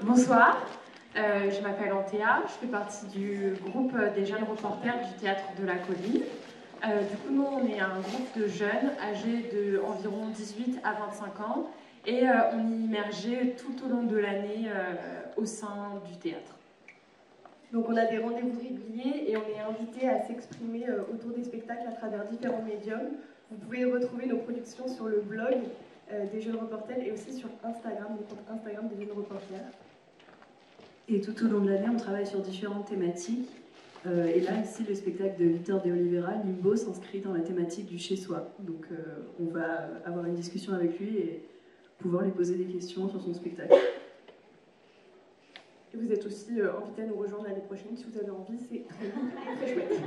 Bonsoir, je m'appelle Antea, je fais partie du groupe des jeunes reporters du Théâtre de la Colline. Du coup, nous, on est un groupe de jeunes âgés d'environ 18 à 25 ans et on est immergé tout au long de l'année au sein du théâtre. Donc on a des rendez-vous réguliers et on est invité à s'exprimer autour des spectacles à travers différents médiums. Vous pouvez retrouver nos productions sur le blog des jeunes reporters et aussi sur Instagram, le compte Instagram des jeunes reporters. Et tout au long de l'année, on travaille sur différentes thématiques. Et là, ici, le spectacle de Victor de Oliveira, Limbo, s'inscrit dans la thématique du chez-soi. Donc on va avoir une discussion avec lui et pouvoir lui poser des questions sur son spectacle. Et vous êtes aussi invité à nous rejoindre l'année prochaine si vous avez envie, c'est très chouette.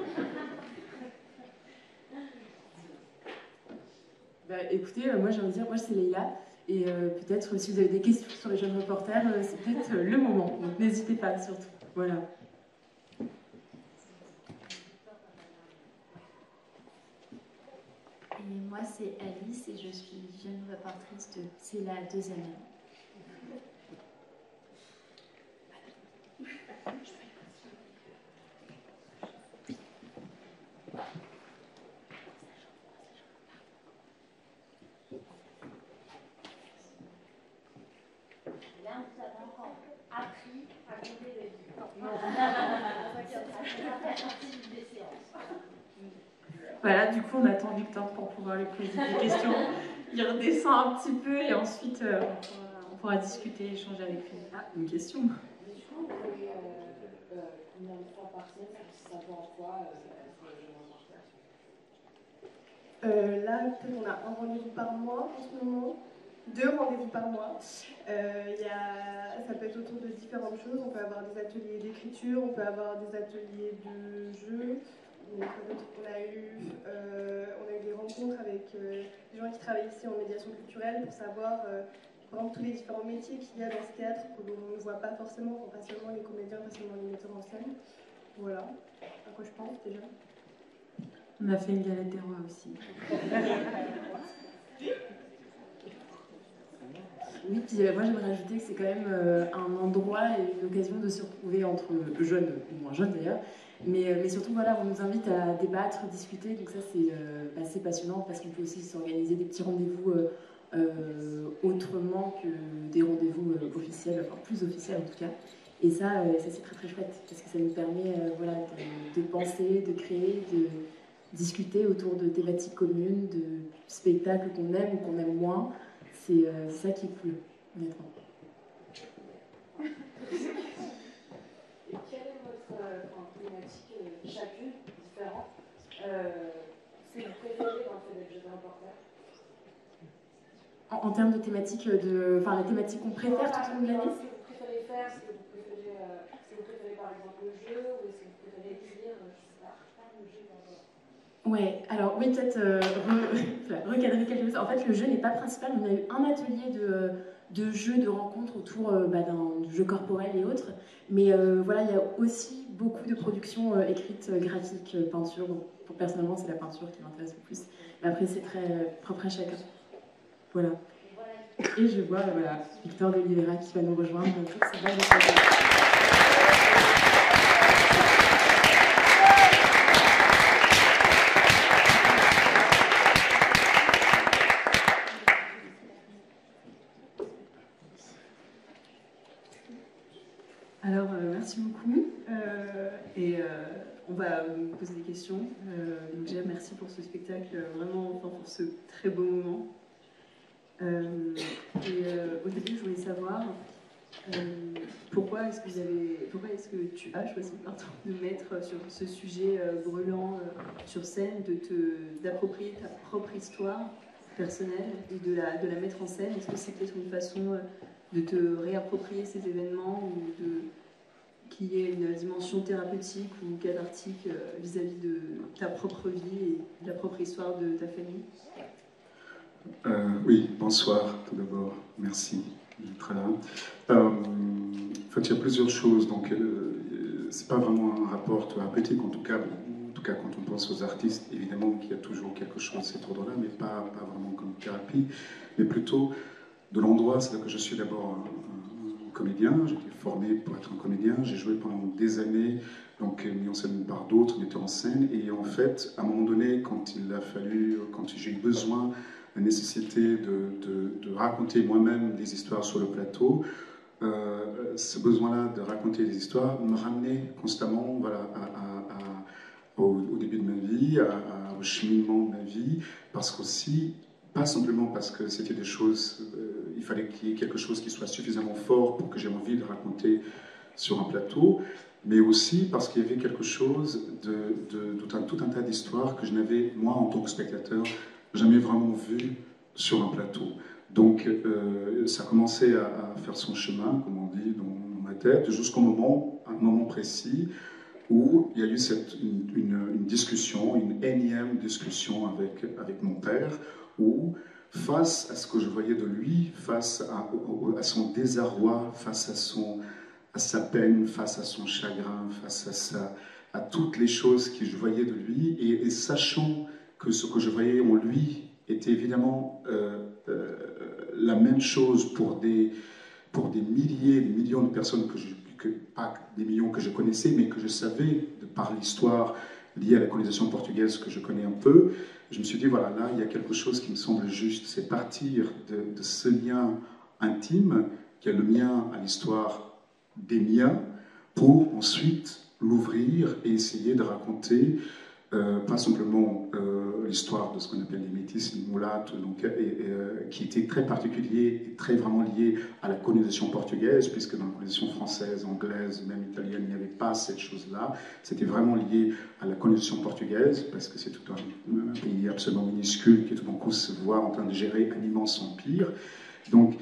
Écoutez, moi j'ai envie de dire, moi c'est Leïla, et peut-être si vous avez des questions sur les jeunes reporters, c'est peut-être le moment, donc n'hésitez pas surtout. Voilà. Et moi c'est Alice et je suis jeune reportrice de... C'est la deuxième année. Là, nous avons encore appris à compter le vie. Voilà, du coup on attend Victor pour pouvoir lui poser des questions. Il redescend un petit peu et ensuite on pourra discuter, échanger avec lui. Ah, une question. Du coup, vous voyez combien de fois par semaine, ça vaut en quoi pour les jeunes reporters? Là, peut-être on a un rendez-vous par mois en ce moment, 2 rendez-vous par mois. Ça peut être autour de différentes choses. On peut avoir des ateliers d'écriture, on peut avoir des ateliers de jeu. Donc, on a eu des rencontres avec des gens qui travaillent ici en médiation culturelle pour savoir vraiment tous les différents métiers qu'il y a dans ce théâtre que l'on ne voit pas forcément, pas seulement les comédiens, pas seulement les metteurs en scène. Voilà à quoi je pense déjà. On a fait une galette des rois aussi. Oui, puis moi j'aimerais rajouter que c'est quand même un endroit et une occasion de se retrouver entre jeunes, ou moins jeunes d'ailleurs, mais surtout voilà, on nous invite à débattre, discuter, donc ça c'est assez passionnant parce qu'on peut aussi s'organiser des petits rendez-vous autrement que des rendez-vous officiels, enfin plus officiels en tout cas. Et ça c'est très très chouette parce que ça nous permet voilà, de penser, de créer, de discuter autour de thématiques communes, de spectacles qu'on aime ou qu'on aime moins. C'est ça qui est cool, honnêtement. Et quelle est votre thématique, chacune différente, c'est le préféré dans le fait d'être jeune reporter? En termes de thématiques, enfin la thématique qu'on préfère tout au long de l'année. Ce que vous préférez faire, ce que vous préférez par exemple le jeu, ou est-ce que vous préférez écrire, je sais pas, le jeu dans Ouais, alors oui, peut-être recadrer quelque chose. En fait, le jeu n'est pas principal. On a eu un atelier de jeu, de rencontres autour d'un jeu corporel et autres. Mais voilà, il y a aussi beaucoup de productions écrites, graphiques, peinture. Donc, personnellement, c'est la peinture qui m'intéresse le plus. Mais après, c'est très propre à chacun. Voilà. Et je vois voilà, Victor de Oliveira qui va nous rejoindre. Donc, c'est bien de Alors, merci beaucoup. On va vous poser des questions. Donc déjà, merci pour ce spectacle, vraiment, enfin, pour ce très beau moment. Au début, je voulais savoir pourquoi est-ce que tu as choisi de mettre sur ce sujet brûlant sur scène, d'approprier ta propre histoire personnelle et de la mettre en scène. Est-ce que c'est peut-être une façon de te réapproprier ces événements ou qu'il y ait une dimension thérapeutique ou cathartique vis-à-vis de ta propre vie et de la propre histoire de ta famille? Oui, bonsoir tout d'abord, merci d'être là. En fait, il y a plusieurs choses, donc c'est pas vraiment un rapport thérapeutique, en tout cas quand on pense aux artistes, évidemment qu'il y a toujours quelque chose de cet ordre-là, mais pas vraiment comme thérapie, mais plutôt de l'endroit, c'est là que je suis d'abord comédien, j'ai été formé pour être un comédien, j'ai joué pendant des années, donc mis en scène par d'autres metteurs en scène, et en fait, à un moment donné, quand j'ai eu besoin, la nécessité de raconter moi-même des histoires sur le plateau, ce besoin-là de raconter des histoires me ramenait constamment, voilà, au début de ma vie, au cheminement de ma vie, parce qu'aussi, pas simplement parce que c'était des choses, il fallait qu'il y ait quelque chose qui soit suffisamment fort pour que j'ai envie de raconter sur un plateau, mais aussi parce qu'il y avait quelque chose tout un tas d'histoires que je n'avais, moi, en tant que spectateur, jamais vraiment vu sur un plateau. Donc, ça commençait à faire son chemin, comme on dit, dans ma tête, jusqu'au moment, un moment précis, où il y a eu une discussion, une énième discussion avec mon père, où, face à ce que je voyais de lui, face à son désarroi, face à sa peine, face à son chagrin, face à toutes les choses que je voyais de lui, et sachant que ce que je voyais en lui était évidemment la même chose pour des milliers, des millions de personnes pas des millions que je connaissais, mais que je savais, de par l'histoire liée à la colonisation portugaise que je connais un peu, je me suis dit, voilà, là, il y a quelque chose qui me semble juste, c'est partir de ce lien intime, qui est le mien à l'histoire des miens, pour ensuite l'ouvrir et essayer de raconter pas simplement l'histoire de ce qu'on appelle les métis, les mulattes, donc, qui était très particulier et très vraiment lié à la colonisation portugaise, puisque dans la colonisation française, anglaise, même italienne, il n'y avait pas cette chose-là. C'était vraiment lié à la colonisation portugaise, parce que c'est tout un pays absolument minuscule qui tout d'un coup se voit en train de gérer un immense empire. Donc,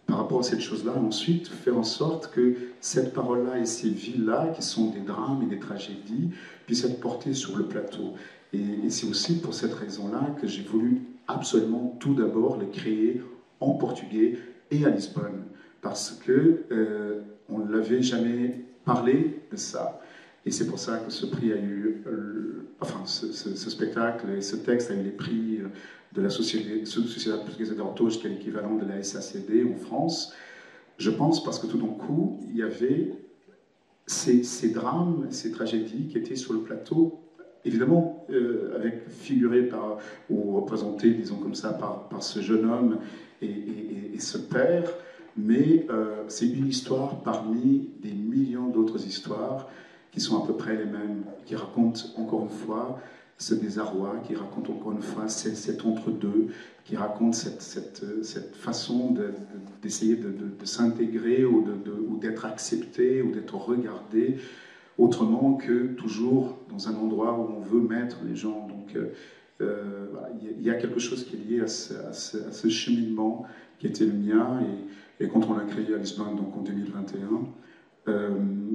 par rapport à cette chose-là, ensuite, faire en sorte que cette parole-là et ces vies-là, qui sont des drames et des tragédies, puissent être portées sur le plateau. Et c'est aussi pour cette raison-là que j'ai voulu absolument tout d'abord les créer en portugais et à Lisbonne, parce que on ne l'avait jamais parlé de ça. Et c'est pour ça que ce prix a eu, ce spectacle et ce texte a eu les prix de la Société portugaise d'Ortos, qui est l'équivalent de la SACD en France. Je pense parce que tout d'un coup, il y avait ces drames, ces tragédies qui étaient sur le plateau, évidemment figurés ou représentés, disons comme ça, par ce jeune homme et ce père, mais c'est une histoire parmi des millions d'autres histoires qui sont à peu près les mêmes, qui racontent encore une fois ce désarroi, qui raconte encore une fois cet entre-deux, qui raconte cette façon d'essayer de s'intégrer ou d'être accepté ou d'être regardé autrement que toujours dans un endroit où on veut mettre les gens. Donc voilà, il y a quelque chose qui est lié à ce cheminement qui était le mien, et quand on l'a créé à Lisbonne, donc en 2021,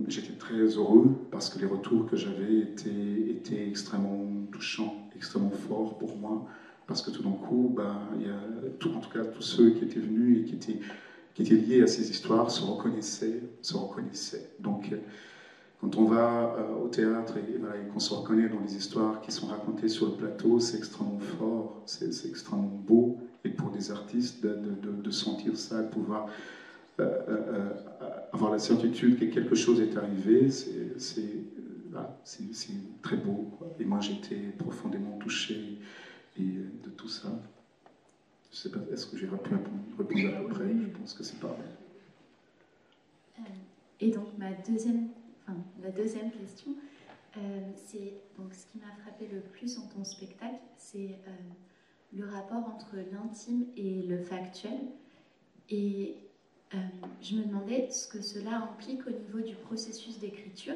j'étais très heureux parce que les retours que j'avais étaient extrêmement touchants, extrêmement forts pour moi, parce que tout d'un coup, il y a en tout cas tous ceux qui étaient venus et qui étaient liés à ces histoires se reconnaissaient. Donc quand on va au théâtre et qu'on se reconnaît dans les histoires qui sont racontées sur le plateau, c'est extrêmement fort, c'est extrêmement beau, et pour des artistes de sentir ça, de pouvoir avoir la certitude que quelque chose est arrivé, c'est très beau, quoi. Et moi, j'étais profondément touché de tout ça. Je ne sais pas, est-ce que j'ai pu répondre à peu près? Je pense que c'est pas vrai. Et donc, la deuxième question, c'est donc ce qui m'a frappé le plus dans ton spectacle, c'est le rapport entre l'intime et le factuel. Et je me demandais ce que cela implique au niveau du processus d'écriture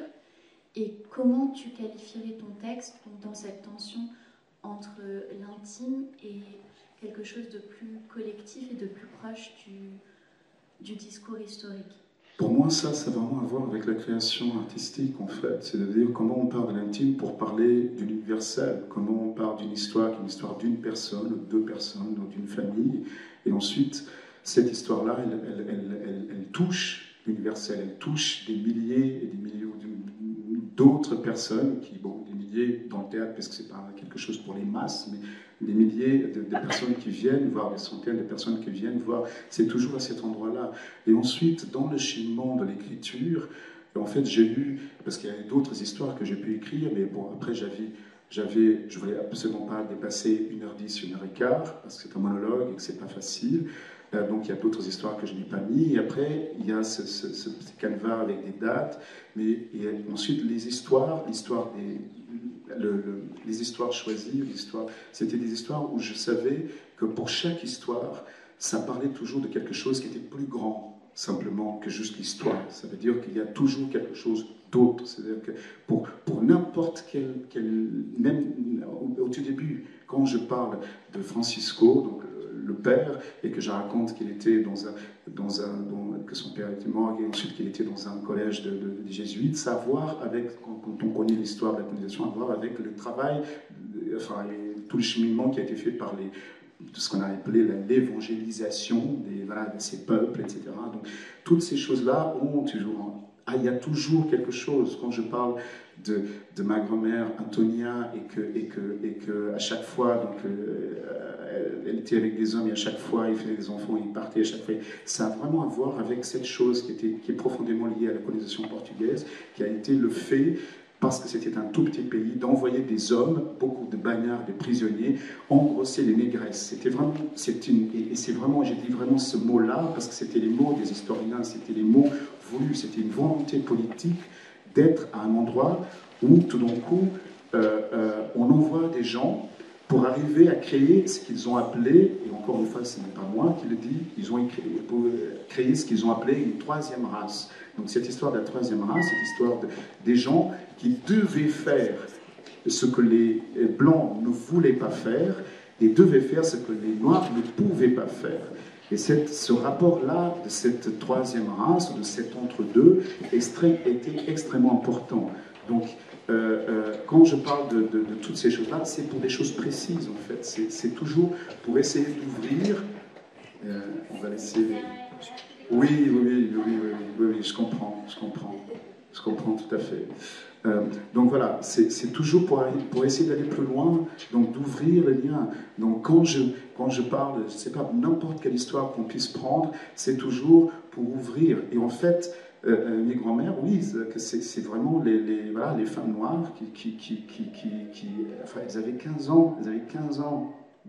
et comment tu qualifierais ton texte dans cette tension entre l'intime et quelque chose de plus collectif et de plus proche du discours historique. Pour moi, ça a vraiment à voir avec la création artistique, en fait. C'est-à-dire comment on part de l'intime pour parler de l'universel, comment on part d'une histoire, qui est une histoire d'une personne, ou de deux personnes, ou d'une famille, et ensuite, cette histoire-là, elle touche l'universel, elle touche des milliers et des milliers d'autres personnes, des milliers dans le théâtre, parce que c'est pas quelque chose pour les masses, mais des milliers de personnes qui viennent, voire des centaines de personnes qui viennent voir. C'est toujours à cet endroit-là. Et ensuite, dans le cheminement de l'écriture, en fait, j'ai lu, parce qu'il y a d'autres histoires que j'ai pu écrire, mais bon, après, je ne voulais absolument pas dépasser 1h10, 1h15, parce que c'est un monologue et que c'est pas facile. Donc il y a d'autres histoires que je n'ai pas mis. Et après, il y a ce petit canevas avec des dates, mais et ensuite les histoires choisies, c'était des histoires où je savais que pour chaque histoire, ça parlait toujours de quelque chose qui était plus grand simplement que juste l'histoire. Ça veut dire qu'il y a toujours quelque chose d'autre. C'est-à-dire que pour n'importe quel, même au tout début, quand je parle de Francisco, donc le père, et que je raconte qu'il était que son père était mort, et ensuite qu'il était dans un collège des jésuites, ça a à voir avec, quand on connaît l'histoire de la colonisation, à voir avec le travail, enfin, tout le cheminement qui a été fait par de ce qu'on a appelé l'évangélisation de ces peuples, etc. Donc, toutes ces choses-là ont toujours... il y a toujours quelque chose. Quand je parle de ma grand-mère Antonia et que à chaque fois, donc, elle était avec des hommes et à chaque fois, il faisait des enfants, il partait à chaque fois. Ça a vraiment à voir avec cette chose qui est profondément liée à la colonisation portugaise, qui a été le fait, parce que c'était un tout petit pays, d'envoyer des hommes, beaucoup de bagnards, des prisonniers, engrosser les négresses. C'était vraiment, et c'est vraiment, j'ai dit vraiment ce mot-là, parce que c'était les mots des historiens, c'était les mots voulus, c'était une volonté politique d'être à un endroit où, tout d'un coup, on envoie des gens pour arriver à créer ce qu'ils ont appelé, et encore une fois, ce n'est pas moi qui le dis, ils ont pour créer ce qu'ils ont appelé une troisième race. Donc cette histoire de la troisième race, cette histoire des gens qui devaient faire ce que les Blancs ne voulaient pas faire et devaient faire ce que les Noirs ne pouvaient pas faire. Et ce rapport-là, de cette troisième race, de cet entre-deux, était extrêmement important. Donc, quand je parle de toutes ces choses-là, c'est pour des choses précises, en fait. C'est toujours pour essayer d'ouvrir... on va laisser... Oui, je comprends tout à fait. Donc voilà, c'est toujours pour essayer d'aller plus loin, donc d'ouvrir les liens. Donc quand je parle, je ne sais pas, n'importe quelle histoire qu'on puisse prendre, c'est toujours pour ouvrir. Et en fait, mes grands-mères, oui, c'est vraiment les femmes noires enfin, elles avaient 15 ans,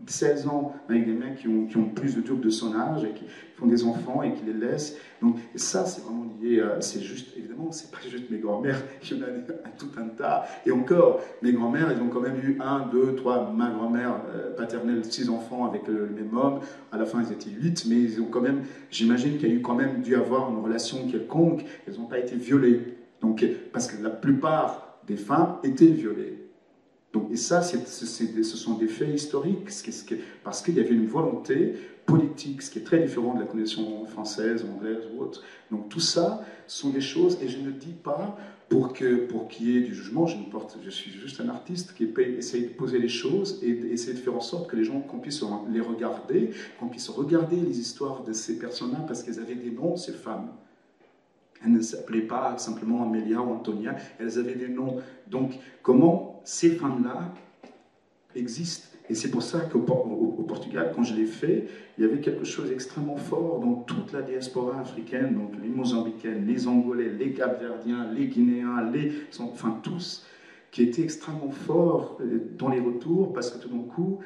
16 ans, avec des mecs qui ont plus de double de son âge et qui font des enfants et qui les laissent. Donc ça, c'est vraiment lié, c'est juste, évidemment, c'est pas juste mes grands-mères, il y en a tout un tas. Et encore, mes grands-mères, elles ont quand même eu 1, 2, 3, ma grand-mère paternelle, 6 enfants avec le même homme. À la fin, ils étaient 8, mais ils ont quand même, j'imagine qu'il y a eu quand même dû avoir une relation quelconque. Elles n'ont pas été violées. Donc, parce que la plupart des femmes étaient violées. Donc, et ça, ce sont des faits historiques, parce qu'il y avait une volonté politique, ce qui est très différent de la colonisation française, anglaise ou autre. Donc tout ça sont des choses, et je ne dis pas pour qu'il y ait du jugement, je suis juste un artiste qui essaye de poser les choses et essayer de faire en sorte que les gens, qu'on puisse les regarder, qu'on puisse regarder les histoires de ces personnes-là, parce qu'elles avaient des noms, ces femmes. Elles ne s'appelaient pas simplement Amélia ou Antonia, elles avaient des noms. Donc, comment ces femmes-là existent? Et c'est pour ça qu'au Portugal, quand je l'ai fait, il y avait quelque chose d'extrêmement fort dans toute la diaspora africaine, donc les Mozambicains, les Angolais, les Cap-Verdiens, les Guinéens, enfin tous, qui étaient extrêmement forts dans les retours, parce que tout d'un coup,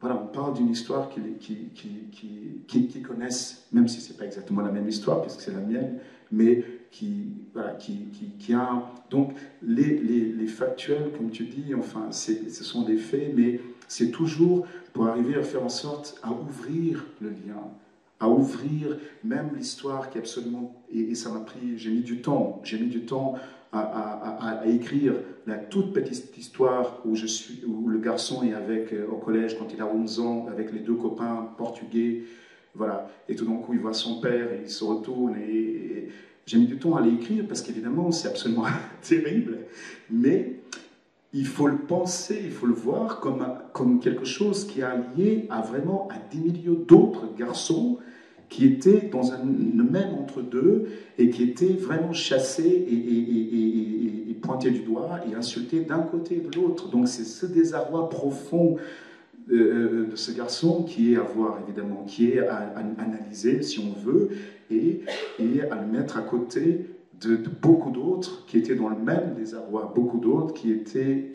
voilà, on parle d'une histoire qu'ils connaissent, même si ce n'est pas exactement la même histoire, puisque c'est la mienne, mais qui a... Donc, les factuels, comme tu dis, enfin, ce sont des faits, mais c'est toujours pour arriver à faire en sorte à ouvrir le lien, à ouvrir même l'histoire qui est absolument... Et ça m'a pris... J'ai mis du temps à écrire la toute petite histoire où le garçon est au collège quand il a 11 ans, avec les 2 copains portugais, voilà, et tout d'un coup il voit son père et il se retourne, et j'ai mis du temps à l'écrire parce qu'évidemment c'est absolument terrible, mais il faut le penser, il faut le voir comme quelque chose qui est allié vraiment à des milliers d'autres garçons qui étaient dans le même entre-deux et qui étaient vraiment chassés et pointés du doigt et insultés d'un côté et de l'autre. Donc c'est ce désarroi profond de ce garçon qui est à voir, évidemment, qui est à analyser, si on veut, et à le mettre à côté de beaucoup d'autres qui étaient dans le même désarroi, beaucoup d'autres qui étaient,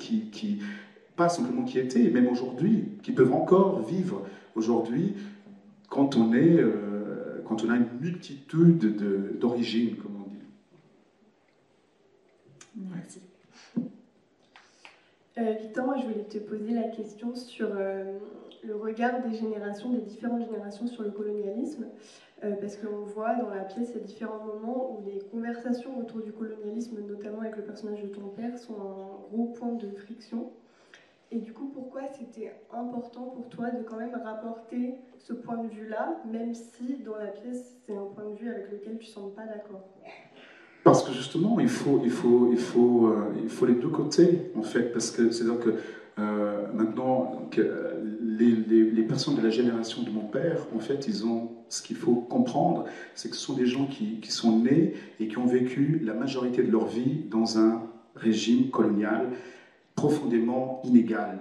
pas simplement qui étaient, même aujourd'hui, qui peuvent encore vivre aujourd'hui quand on a une multitude d'origines, comme on dit. Merci. Victor, moi je voulais te poser la question sur le regard des générations, des différentes générations sur le colonialisme, parce qu'on voit dans la pièce il y a différents moments où les conversations autour du colonialisme, notamment avec le personnage de ton père, sont un gros point de friction. Et du coup, pourquoi c'était important pour toi de quand même rapporter ce point de vue-là, même si dans la pièce c'est un point de vue avec lequel tu ne sembles pas d'accord? Parce que justement, il faut les deux côtés, en fait, parce que c'est-à-dire que maintenant, donc, les personnes de la génération de mon père, en fait, ce qu'il faut comprendre, c'est que ce sont des gens qui sont nés et qui ont vécu la majorité de leur vie dans un régime colonial profondément inégal,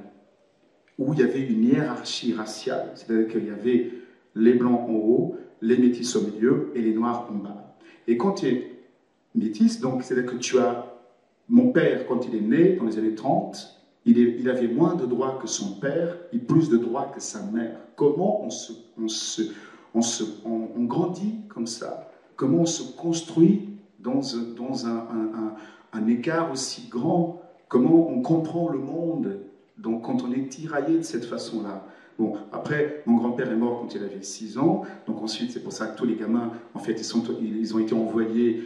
où il y avait une hiérarchie raciale, c'est-à-dire qu'il y avait les blancs en haut, les métis au milieu et les noirs en bas. Et quand tu es métis, donc c'est-à-dire que tu as mon père, quand il est né dans les années 30, il avait moins de droits que son père et plus de droits que sa mère. Comment on grandit comme ça? Comment on se construit dans un écart aussi grand? Comment on comprend le monde donc, quand on est tiraillé de cette façon-là? Bon, après, mon grand-père est mort quand il avait 6 ans, donc ensuite, c'est pour ça que tous les gamins, en fait, ils ont été envoyés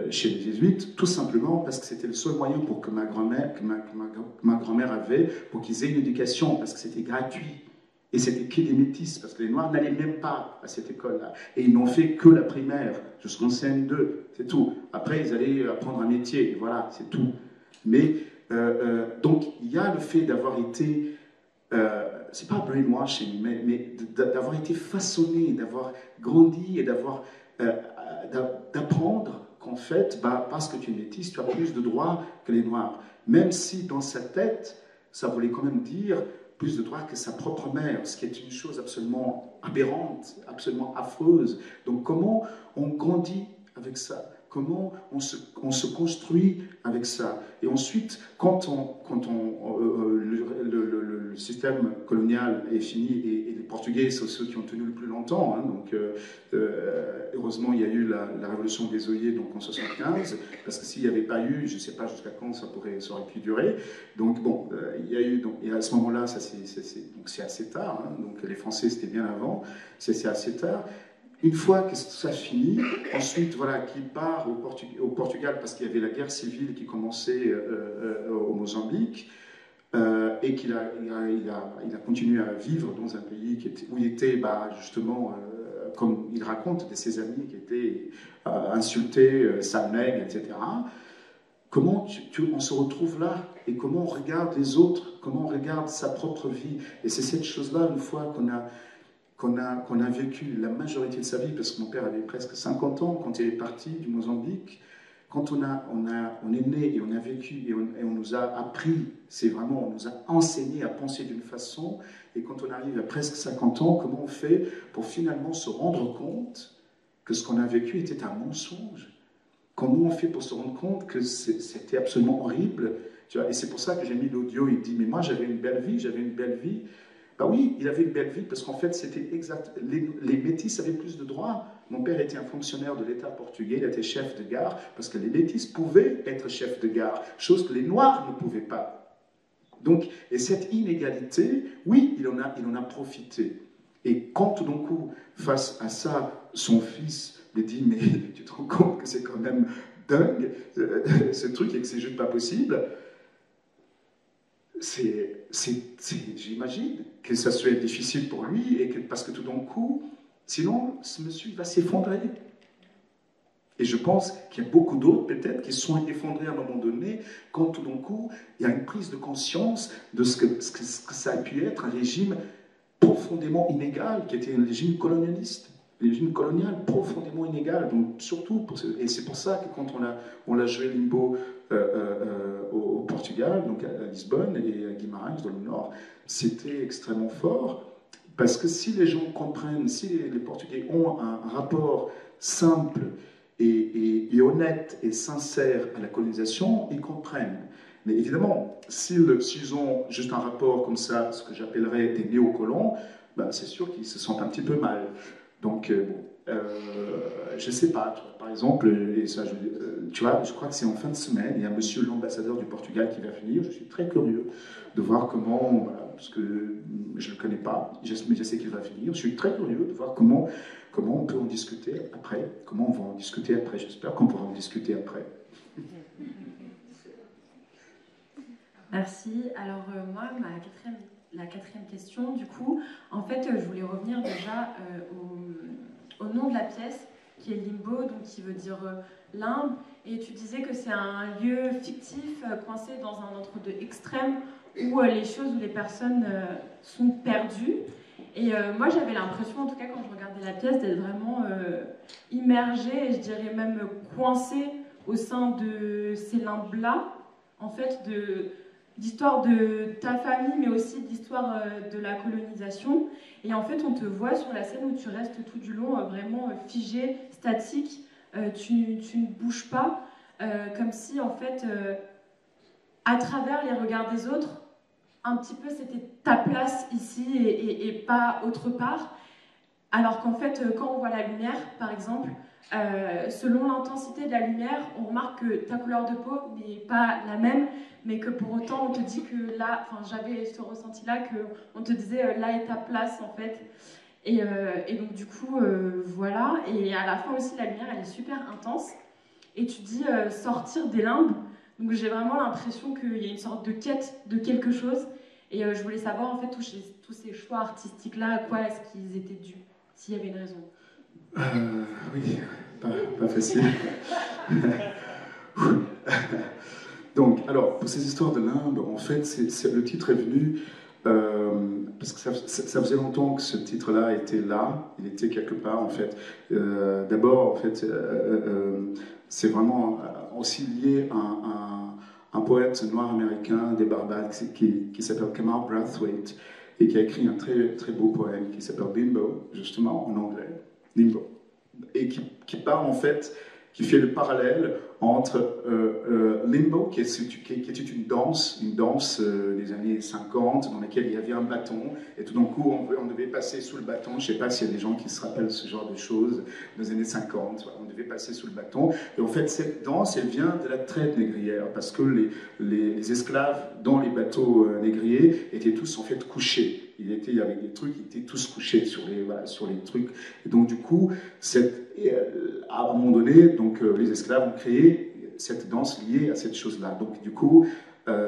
chez les jésuites, tout simplement parce que c'était le seul moyen pour que ma grand-mère avait, pour qu'ils aient une éducation, parce que c'était gratuit. Et c'était que des métis, parce que les Noirs n'allaient même pas à cette école-là. Et ils n'ont fait que la primaire, jusqu'en CM2, c'est tout. Après, ils allaient apprendre un métier, et voilà, c'est tout. Mais, donc, il y a le fait d'avoir été, c'est pas brainwashing, mais d'avoir été façonné, d'avoir grandi et d'apprendre qu'en fait, parce que tu es métisse, tu as plus de droits que les Noirs. Même si dans sa tête, ça voulait quand même dire plus de droits que sa propre mère, ce qui est une chose absolument aberrante, absolument affreuse. Donc comment on grandit avec ça? Comment on se construit avec ça? Et ensuite, quand le système colonial est fini, et les Portugais sont ceux qui ont tenu le plus longtemps, hein, donc heureusement il y a eu la révolution des œillets donc en 75, parce que s'il n'y avait pas eu, je ne sais pas jusqu'à quand ça aurait pu durer. Donc bon, il y a eu, donc, et à ce moment-là, c'est assez tard, hein, donc les Français c'était bien avant, c'est assez tard. Une fois que ça finit, ensuite, voilà, qu'il part au Portugal parce qu'il y avait la guerre civile qui commençait au Mozambique, et qu'il a continué à vivre dans un pays où il était justement, comme il raconte, de ses amis qui étaient insultés, sale nègre, etc. Comment on se retrouve là et comment on regarde les autres, comment on regarde sa propre vie. Et c'est cette chose-là, une fois qu'on a vécu la majorité de sa vie, parce que mon père avait presque 50 ans quand il est parti du Mozambique. Quand on est né et on a vécu et on nous a appris, on nous a enseigné à penser d'une façon, et quand on arrive à presque 50 ans, comment on fait pour finalement se rendre compte que ce qu'on a vécu était un mensonge? Comment on fait pour se rendre compte que c'était absolument horrible? Tu vois, et c'est pour ça que j'ai mis l'audio, il dit, mais moi j'avais une belle vie. Ben oui, il avait une belle vie parce qu'en fait, c'était exact. Les métis avaient plus de droits. Mon père était un fonctionnaire de l'État portugais, il était chef de gare parce que les métis pouvaient être chefs de gare, chose que les Noirs ne pouvaient pas. Donc, et cette inégalité, oui, il en a profité. Et quand tout d'un coup, face à ça, son fils lui dit, mais tu te rends compte que c'est quand même dingue, ce truc, et que c'est juste pas possible. J'imagine que ça soit difficile pour lui, parce que tout d'un coup, sinon, ce monsieur va s'effondrer. Et je pense qu'il y a beaucoup d'autres, peut-être, qui sont effondrés à un moment donné, quand tout d'un coup, il y a une prise de conscience de ce que ça a pu être un régime profondément inégal, qui était un régime colonialiste. régime colonial profondément inégal. Donc, surtout, et c'est pour ça que quand on a joué Limbo au Portugal, donc à Lisbonne et à Guimarães dans le nord, c'était extrêmement fort, parce que si les gens comprennent, si les Portugais ont un rapport simple et honnête et sincère à la colonisation, ils comprennent. Mais évidemment, s'ils ont juste un rapport comme ça, ce que j'appellerais des néocolons, ben c'est sûr qu'ils se sentent un petit peu mal. Donc, je ne sais pas, par exemple, et ça, tu vois, je crois que c'est en fin de semaine, il y a monsieur l'ambassadeur du Portugal qui va venir, je suis très curieux de voir comment, voilà, parce que je ne le connais pas, mais je sais qu'il va venir, je suis très curieux de voir comment on peut en discuter après, comment on va en discuter après, j'espère qu'on pourra en discuter après. Merci. Alors moi, la quatrième question, du coup, en fait, je voulais revenir déjà au nom de la pièce, qui est Limbo, donc qui veut dire limbe, et tu disais que c'est un lieu fictif, coincé dans un entre-deux extrême, où les choses, où les personnes sont perdues. Et moi, j'avais l'impression, en tout cas, quand je regardais la pièce, d'être vraiment immergée, et je dirais même coincée au sein de ces limbes-là, en fait, d'histoire de ta famille, mais aussi d'histoire de la colonisation. Et en fait, on te voit sur la scène où tu restes tout du long vraiment figé, statique, tu ne bouges pas, comme si, en fait, à travers les regards des autres, un petit peu c'était ta place ici et pas autre part. Alors qu'en fait, quand on voit la lumière, par exemple, selon l'intensité de la lumière, on remarque que ta couleur de peau n'est pas la même, mais que pour autant, on te dit que là, enfin, j'avais ce ressenti-là, qu'on te disait là est ta place, en fait. Et donc, du coup, voilà. Et à la fin aussi, la lumière, elle est super intense. Et tu dis sortir des limbes. Donc, j'ai vraiment l'impression qu'il y a une sorte de quête de quelque chose. Et je voulais savoir, en fait, tous ces choix artistiques-là, à quoi est-ce qu'ils étaient dus, s'il y avait une raison. Oui, pas facile. Donc, alors, pour ces histoires de limbe, en fait, le titre est venu parce que ça faisait longtemps que ce titre-là était là, il était quelque part, en fait. D'abord, en fait, c'est vraiment aussi lié à un poète noir américain des Barbades qui s'appelle Kamau Brathwaite et qui a écrit un très, très beau poème qui s'appelle Limbo, justement, en anglais. Limbo. Et qui parle, en fait, qui fait le parallèle entre Limbo, qui était une danse des années 50, dans laquelle il y avait un bâton, et tout d'un coup, on devait passer sous le bâton. Je ne sais pas s'il y a des gens qui se rappellent ce genre de choses des années 50. On devait passer sous le bâton. Et en fait, cette danse, elle vient de la traite négrière, parce que les esclaves dans les bateaux négriers étaient tous, en fait, couchés. Il y avait des trucs, ils étaient tous couchés sur les trucs. Et donc, du coup, à un moment donné, donc, les esclaves ont créé cette danse liée à cette chose-là. Donc, du coup,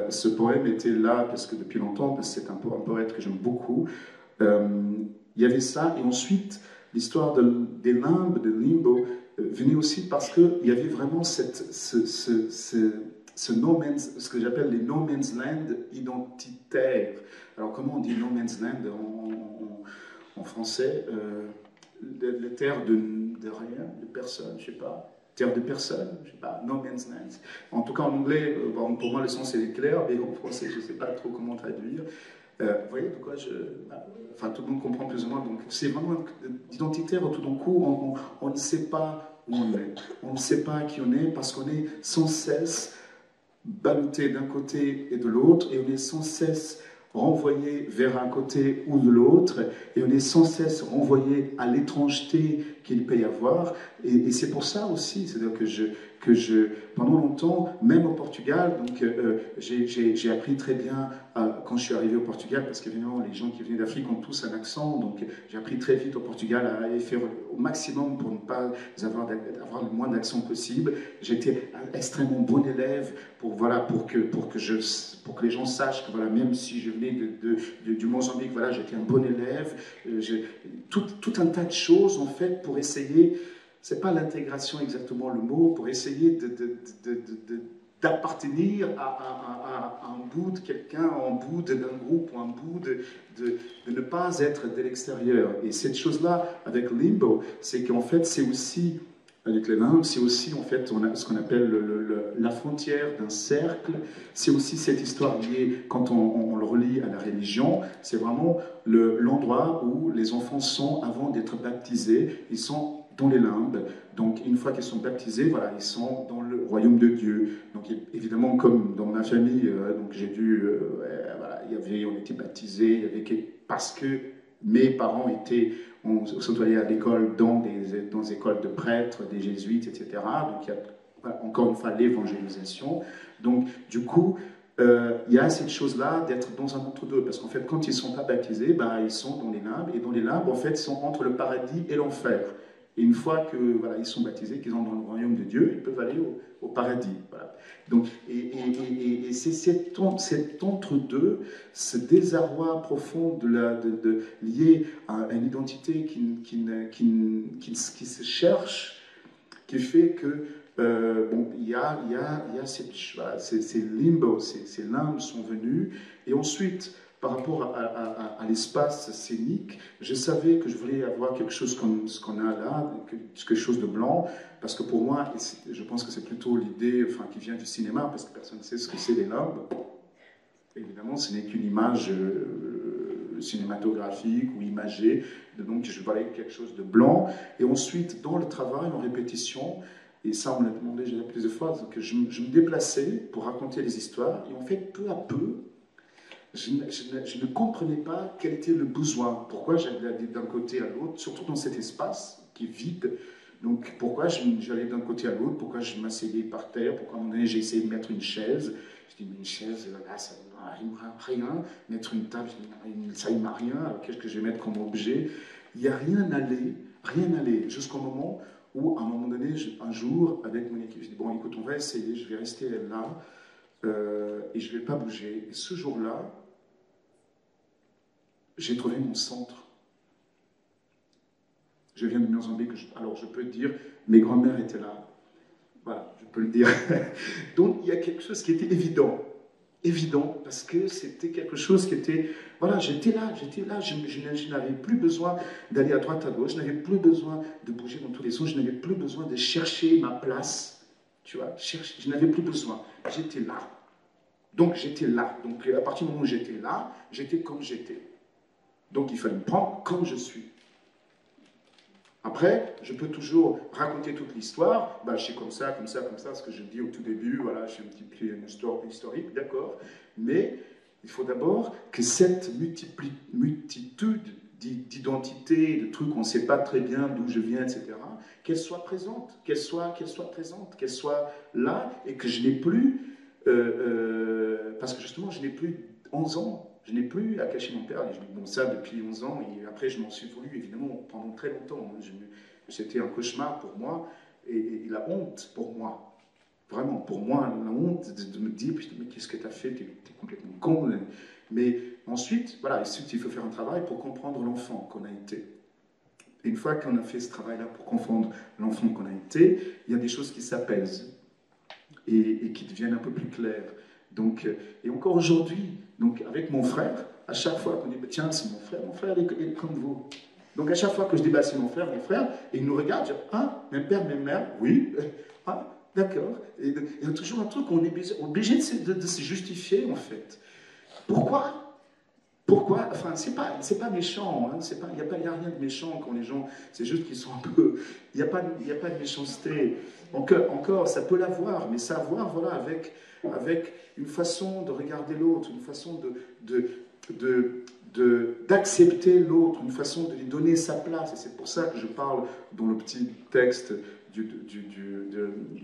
ce poème était là parce que depuis longtemps, parce que c'est un poète que j'aime beaucoup. Il y avait ça, et ensuite, l'histoire des limbes, de Limbo, venait aussi parce qu'il y avait vraiment ce que j'appelle les no man's land identitaires. Alors, comment on dit no man's land en français les terres de rien, de personne, je ne sais pas. Terre de personne, je ne sais pas, no man's land. En tout cas, en anglais, bon, pour moi, le sens est clair, mais en français, je ne sais pas trop comment traduire. Vous voyez de quoi enfin, tout le monde comprend plus ou moins. Donc, c'est vraiment identitaire. Tout d'un coup, on ne sait pas où on est. On ne sait pas qui on est parce qu'on est sans cesse ballotté d'un côté et de l'autre, et on est sans cesse renvoyé vers un côté ou de l'autre, et on est sans cesse renvoyé à l'étrangeté qu'il peut y avoir, et c'est pour ça aussi, c'est-à-dire que pendant longtemps, même au Portugal, donc j'ai appris très bien quand je suis arrivé au Portugal, parce qu'évidemment les gens qui venaient d'Afrique ont tous un accent, donc j'ai appris très vite au Portugal à faire au maximum pour ne pas avoir le moins d'accent possible. J'étais un extrêmement bon élève pour que les gens sachent que voilà, même si je venais du Mozambique, voilà, j'étais un bon élève. Tout un tas de choses en fait pour essayer. C'est pas l'intégration exactement le mot, pour essayer d'appartenir à un bout de quelqu'un, un bout d'un groupe, ou un bout de ne pas être de l'extérieur. Et cette chose-là, avec Limbo, c'est qu'en fait, c'est aussi, avec les limbes, c'est aussi en fait ce qu'on appelle la frontière d'un cercle. C'est aussi cette histoire liée, quand on le relie à la religion, c'est vraiment l'endroit où les enfants sont, avant d'être baptisés, ils sont dans les limbes. Donc, une fois qu'ils sont baptisés, voilà, ils sont dans le royaume de Dieu. Donc, évidemment, comme dans ma famille, donc j'ai dû, voilà, on était baptisés, il y avait, parce que mes parents sont allés à l'école dans des écoles de prêtres, des jésuites, etc. Donc, il y a voilà, encore une fois l'évangélisation. Donc, du coup, il y a cette chose-là d'être dans un entre-deux, parce qu'en fait, quand ils ne sont pas baptisés, bah, ils sont dans les limbes, et dans les limbes, en fait, ils sont entre le paradis et l'enfer. Et une fois que voilà, ils sont baptisés, qu'ils sont dans le royaume de Dieu, ils peuvent aller au paradis. Voilà. Donc, et c'est cet entre-deux, ce désarroi profond lié à une identité qui se cherche, qui fait que bon, il y a voilà, ces limbos, ces limbes sont venus, et ensuite, par rapport à l'espace scénique, je savais que je voulais avoir quelque chose comme ce qu'on a là, quelque chose de blanc, parce que pour moi, je pense que c'est plutôt l'idée qui vient du cinéma, parce que personne ne sait ce que c'est les limbes. Évidemment, ce n'est qu'une image cinématographique ou imagée, donc je voulais quelque chose de blanc. Et ensuite, dans le travail, en répétition, et ça on me l'a demandé déjà plusieurs fois, donc je me déplaçais pour raconter les histoires, et en fait, peu à peu, je ne comprenais pas quel était le besoin, pourquoi j'allais d'un côté à l'autre, surtout dans cet espace qui est vide. Donc pourquoi j'allais d'un côté à l'autre, pourquoi je m'asseyais par terre, pourquoi à un moment donné j'ai essayé de mettre une chaise. Je dis, mais une chaise, là, ça ne rimera rien. Mettre une table, ça ne rime à rien. Alors qu'est-ce que je vais mettre comme objet? Il n'y a rien allé, jusqu'au moment où, à un moment donné, un jour, avec mon équipe, je dis, bon, écoute, on va essayer, je vais rester là, et je ne vais pas bouger. Et ce jour-là, j'ai trouvé mon centre. Je viens de Mozambique, alors je peux te dire, mes grands-mères étaient là. Voilà, je peux le dire. Donc, il y a quelque chose qui était évident. Évident, parce que c'était quelque chose qui était... Voilà, j'étais là, je n'avais plus besoin d'aller à droite, à gauche, je n'avais plus besoin de bouger dans tous les sens, je n'avais plus besoin de chercher ma place, tu vois, je n'avais plus besoin, j'étais là. Donc, j'étais là. Donc, à partir du moment où j'étais là, j'étais comme j'étais. Donc, il fallait me prendre comme je suis. Après, je peux toujours raconter toute l'histoire. Ben, je suis comme ça, ce que je dis au tout début. Voilà, je suis un petit peu une histoire historique, d'accord. Mais il faut d'abord que cette multitude d'identités, de trucs qu'on ne sait pas très bien d'où je viens, etc., qu'elle soit présente, qu'elle soit là, et que je n'ai plus, parce que justement, je n'ai plus 11 ans. Je n'ai plus à cacher mon père. Bon, ça depuis 11 ans, et après je m'en suis voulu, évidemment, pendant très longtemps. C'était un cauchemar pour moi, et la honte pour moi. Vraiment, pour moi, la honte de me dire, mais qu'est-ce que tu as fait? Tu es complètement con. Mais ensuite, voilà, il faut faire un travail pour comprendre l'enfant qu'on a été. Et une fois qu'on a fait ce travail-là pour comprendre l'enfant qu'on a été, il y a des choses qui s'apaisent et qui deviennent un peu plus claires. Donc, et encore aujourd'hui, donc avec mon frère, à chaque fois qu'on dit bah, tiens, c'est mon frère est comme vous. Donc à chaque fois que je dis bah, c'est mon frère, et il nous regarde, je dis ah, même père, même mère, oui, ah, d'accord. Et il y a toujours un truc où on est obligé de se justifier en fait. Pourquoi? Enfin, c'est pas méchant, hein, il n'y a rien de méchant quand les gens, c'est juste qu'ils sont un peu, il n'y a pas de méchanceté. Encore, ça peut l'avoir, mais ça a à voir, voilà, avec une façon de regarder l'autre, une façon d'accepter l'autre, une façon de lui donner sa place. Et c'est pour ça que je parle dans le petit texte du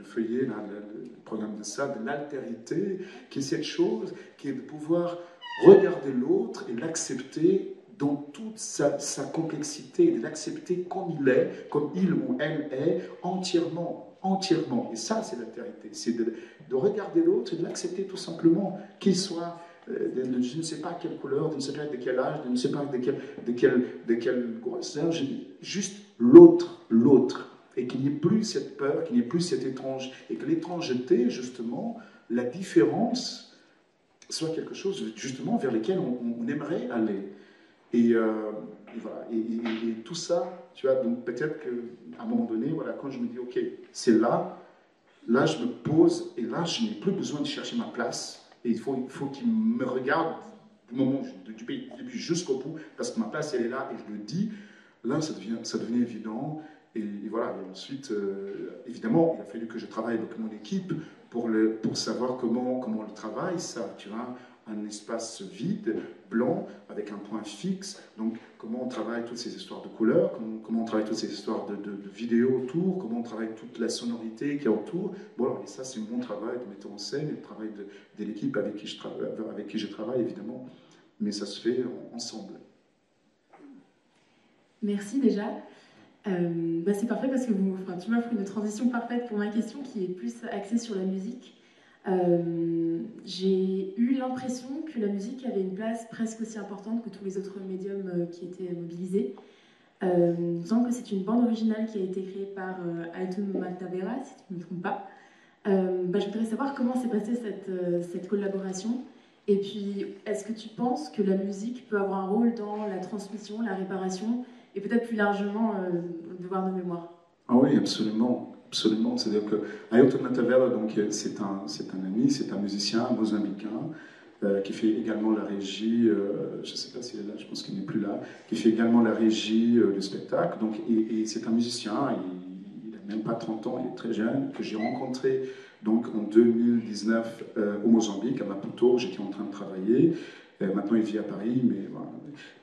feuillet, là, le programme de ça, de l'altérité, qui est cette chose, qui est de pouvoir regarder l'autre et l'accepter dans toute sa complexité, de l'accepter comme il est, comme il ou elle est, entièrement. Et ça, c'est l'altérité. C'est de regarder l'autre et de l'accepter tout simplement, qu'il soit de je ne sais pas quelle couleur, de ne sais pas de quel âge, de ne sais pas de quelle grosseur, juste l'autre. Et qu'il n'y ait plus cette peur, qu'il n'y ait plus cet étrange. Et que l'étrangeté, justement, la différence soit quelque chose justement vers lequel on aimerait aller. Et voilà, et tout ça, tu vois, donc peut-être qu'à un moment donné, voilà, quand je me dis, ok, c'est là je me pose, et là, je n'ai plus besoin de chercher ma place, et il faut qu'il me regarde du moment du début jusqu'au bout, parce que ma place, elle est là, et je le dis, là, ça devient évident, et voilà, et ensuite, évidemment, il a fallu que je travaille avec mon équipe pour savoir comment le travail, ça, tu vois, un espace vide, blanc, avec un point fixe. Donc, comment on travaille toutes ces histoires de couleurs, comment on travaille toutes ces histoires de vidéos autour, comment on travaille toute la sonorité qui est autour. Bon, alors, et ça, c'est mon travail de metteur en scène et le travail de l'équipe avec qui je travaille, évidemment. Mais ça se fait ensemble. Merci déjà. C'est parfait parce que tu m'offres une transition parfaite pour ma question qui est plus axée sur la musique. J'ai eu l'impression que la musique avait une place presque aussi importante que tous les autres médiums qui étaient mobilisés. Il me semble que c'est une bande originale qui a été créée par Aitun Matavera, si tu ne me trompes pas. Je voudrais savoir comment s'est passée cette collaboration. Et puis, est-ce que tu penses que la musique peut avoir un rôle dans la transmission, la réparation et peut-être plus largement le devoir de mémoire? Ah oui, absolument. Absolument, c'est-à-dire que Aitun Matavera, donc c'est un ami, c'est un musicien mozambicain qui fait également la régie, je ne sais pas s'il est là, je pense qu'il n'est plus là, qui fait également la régie du spectacle. Donc, et c'est un musicien, il n'a même pas 30 ans, il est très jeune, que j'ai rencontré donc en 2019 au Mozambique, à Maputo, j'étais en train de travailler. Maintenant, il vit à Paris, mais voilà.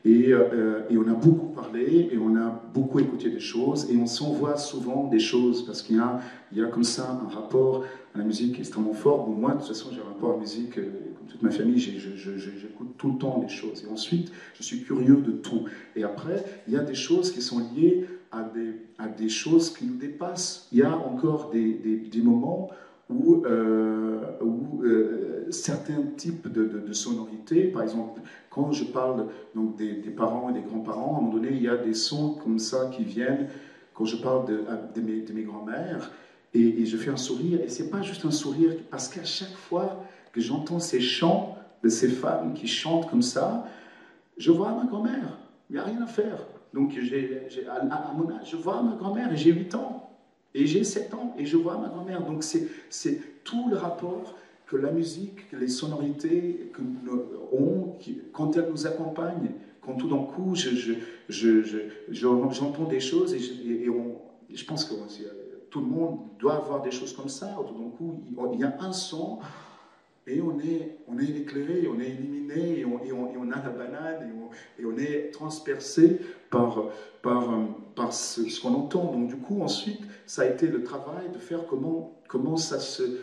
Et on a beaucoup parlé, et on a beaucoup écouté des choses, et on s'envoie souvent des choses, parce qu'il y a comme ça un rapport à la musique extrêmement fort. Bon, moi, de toute façon, j'ai un rapport à la musique, comme toute ma famille, j'écoute tout le temps des choses. Et ensuite, je suis curieux de tout. Et après, il y a des choses qui sont liées à des choses qui nous dépassent. Il y a encore des moments où certains types de sonorités, par exemple, quand je parle donc, des parents et des grands-parents, à un moment donné, il y a des sons comme ça qui viennent quand je parle de mes grands-mères, et je fais un sourire, et c'est pas juste un sourire, parce qu'à chaque fois que j'entends ces chants de ces femmes qui chantent comme ça, je vois ma grand-mère, il n'y a rien à faire. Donc à mon âge, je vois ma grand-mère, et j'ai 8 ans. Et j'ai 7 ans et je vois ma grand-mère. Donc c'est tout le rapport que la musique, que les sonorités que nous ont, quand elles nous accompagnent, quand tout d'un coup j'entends des choses et je pense que tout le monde doit avoir des choses comme ça. Tout d'un coup, il y a un son et on est éclairé, on est illuminé, et on a la banane, et on est transpercé par ce qu'on entend. Donc du coup, ensuite, ça a été le travail de faire comment ça se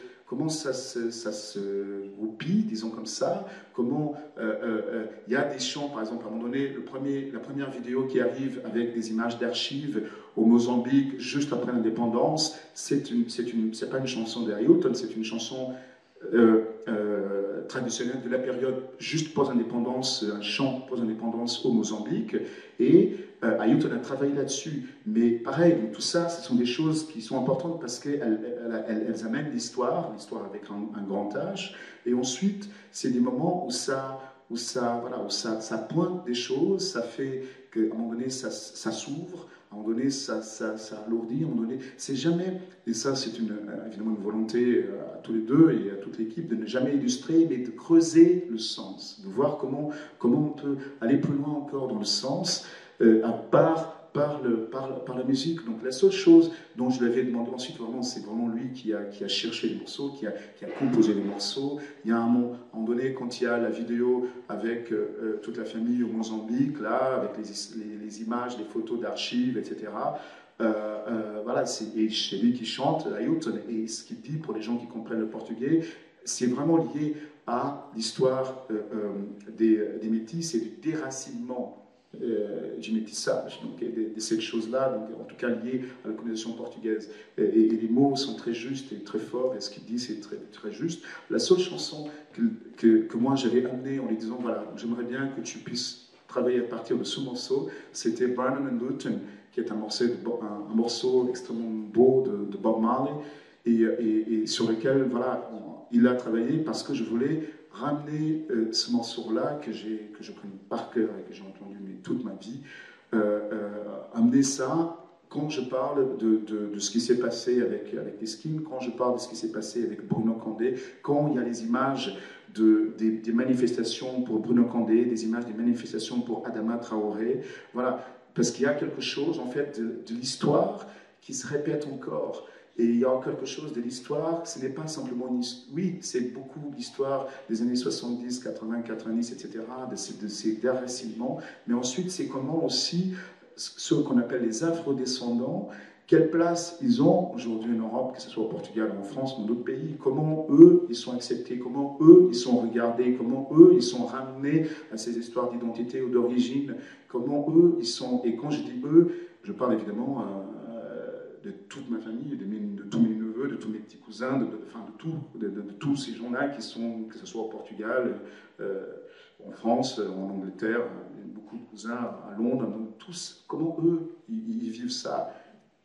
goupille, disons comme ça, comment il y a des chants, par exemple, à un moment donné, la première vidéo qui arrive avec des images d'archives au Mozambique, juste après l'indépendance, c'est pas une chanson d'Ailton, c'est une chanson traditionnelle de la période juste post-indépendance, un chant post-indépendance au Mozambique, et Ailton a travaillé là-dessus. Mais pareil, donc tout ça, ce sont des choses qui sont importantes parce qu'elles amènent l'histoire avec un grand H, et ensuite, c'est des moments où ça pointe des choses, ça fait qu'à un moment donné, ça s'ouvre, à un moment donné, ça alourdit, à un moment donné, c'est jamais, et ça c'est évidemment une volonté à tous les deux et à toute l'équipe, de ne jamais illustrer, mais de creuser le sens, de voir comment on peut aller plus loin encore dans le sens, par la musique. Donc la seule chose dont je l'avais demandé ensuite, vraiment, c'est vraiment lui qui a cherché les morceaux, qui a composé les morceaux. Il y a un moment donné, quand il y a la vidéo avec toute la famille au Mozambique, là, avec les images, les photos d'archives, etc., voilà, c'est lui qui chante, Ailton, et ce qu'il dit pour les gens qui comprennent le portugais, c'est vraiment lié à l'histoire des métis et du déracinement du métissage, donc de cette chose-là, donc en tout cas liée à la colonisation portugaise. Et les mots sont très justes et très forts, et ce qu'il dit, c'est très, très juste. La seule chanson que moi j'avais amenée en lui disant, voilà, j'aimerais bien que tu puisses travailler à partir de ce morceau, c'était Barnum and Luton, qui est un morceau extrêmement beau de Bob Marley, et sur lequel voilà, il a travaillé parce que je voulais ramener ce morceau-là que je connais par cœur et que j'ai entendu toute ma vie, amener ça quand je parle de ce qui s'est passé avec Esquime, quand je parle de ce qui s'est passé avec Bruno Condé, quand il y a les images des manifestations pour Bruno Condé, des images des manifestations pour Adama Traoré, voilà, parce qu'il y a quelque chose en fait de l'histoire qui se répète encore. Et il y a quelque chose de l'histoire, ce n'est pas simplement une histoire, oui, c'est beaucoup l'histoire des années 70, 80, 90, etc., de ces déracinements, mais ensuite c'est comment aussi ceux qu'on appelle les afrodescendants, quelle place ils ont aujourd'hui en Europe, que ce soit au Portugal ou en France ou dans d'autres pays, comment eux ils sont acceptés, comment eux ils sont regardés, comment eux ils sont ramenés à ces histoires d'identité ou d'origine, comment eux ils sont, et quand je dis eux, je parle évidemment de toute ma famille, de tous mes neveux, de tous mes petits cousins, de tous ces gens-là qui sont, que ce soit au Portugal, en France, en Angleterre, beaucoup de cousins à Londres, donc tous, comment eux, ils vivent ça,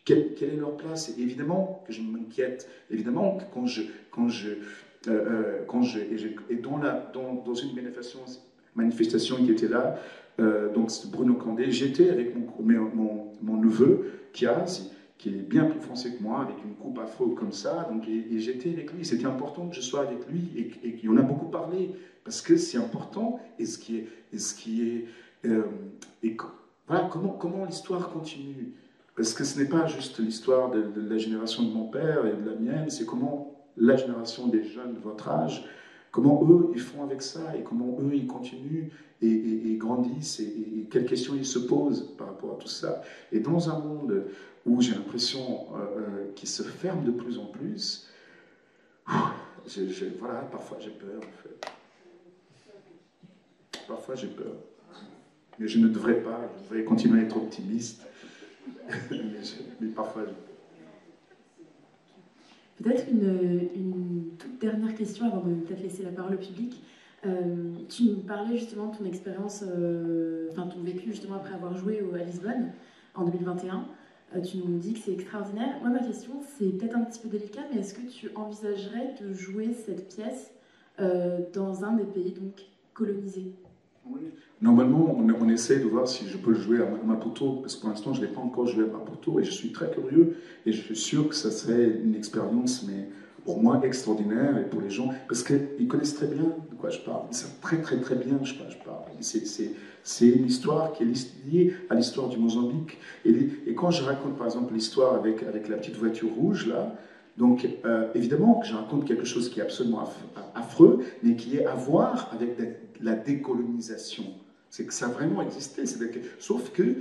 quelle est leur place? Et évidemment que je m'inquiète, évidemment que et dans une manifestation qui était là, donc Bruno Condé, j'étais avec mon neveu, Kiaz, qui est bien plus foncé que moi, avec une coupe afro comme ça, donc, et j'étais avec lui, c'était important que je sois avec lui, et on a beaucoup parlé, parce que c'est important, voilà, comment l'histoire continue, parce que ce n'est pas juste l'histoire de la génération de mon père et de la mienne, c'est comment la génération des jeunes de votre âge, comment eux ils font avec ça, et comment eux ils continuent, et grandissent, et quelles questions ils se posent par rapport à tout ça. Et dans un monde où j'ai l'impression qu'il se ferme de plus en plus, voilà, parfois j'ai peur en fait. Parfois j'ai peur. Mais je ne devrais pas, je devrais continuer à être optimiste. mais parfois j'ai peur. Peut-être une toute dernière question avant de peut-être laisser la parole au public. Tu nous parlais justement de ton expérience, ton vécu justement après avoir joué à Lisbonne en 2021. Tu nous dis que c'est extraordinaire. Moi, ma question, c'est peut-être un petit peu délicat, mais est-ce que tu envisagerais de jouer cette pièce dans un des pays donc colonisés? Oui. Normalement, on essaie de voir si je peux le jouer à Maputo, parce que pour l'instant, je ne l'ai pas encore joué à Maputo, et je suis très curieux, et je suis sûr que ça serait une expérience, mais pour moi, extraordinaire, et pour les gens, parce qu'ils connaissent très bien de quoi je parle, ils savent très très très bien de quoi je parle. C'est une histoire qui est liée à l'histoire du Mozambique, et quand je raconte par exemple l'histoire avec la petite voiture rouge, là, donc évidemment que je raconte quelque chose qui est absolument affreux, mais qui est à voir avec la décolonisation. C'est que ça a vraiment existé. Sauf que,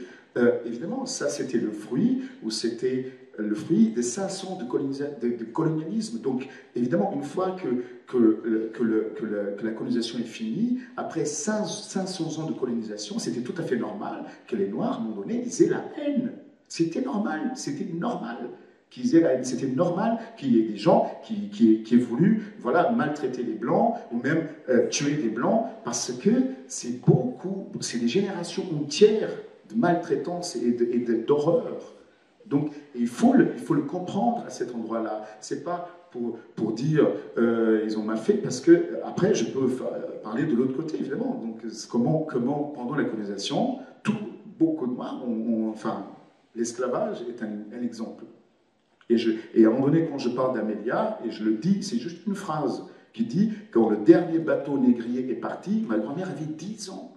évidemment, ça c'était le fruit, ou c'était le fruit des 500 de colonialisme. Donc, évidemment, une fois que la colonisation est finie, après 500 ans de colonisation, c'était tout à fait normal que les Noirs, à un moment donné, ils aient la haine. C'était normal, c'était normal. C'était normal qu'il y ait des gens qui aient voulu maltraiter les Blancs ou même tuer des Blancs parce que c'est des générations entières de maltraitance et d'horreur. Donc il faut le comprendre à cet endroit-là. C'est pas pour dire ils ont mal fait, parce que après je peux parler de l'autre côté évidemment. Donc comment pendant la colonisation, beaucoup de Noirs l'esclavage est un exemple. Et à un moment donné, quand je parle d'Amélia, et je le dis, c'est juste une phrase qui dit, quand le dernier bateau négrier est parti, ma grand-mère avait 10 ans.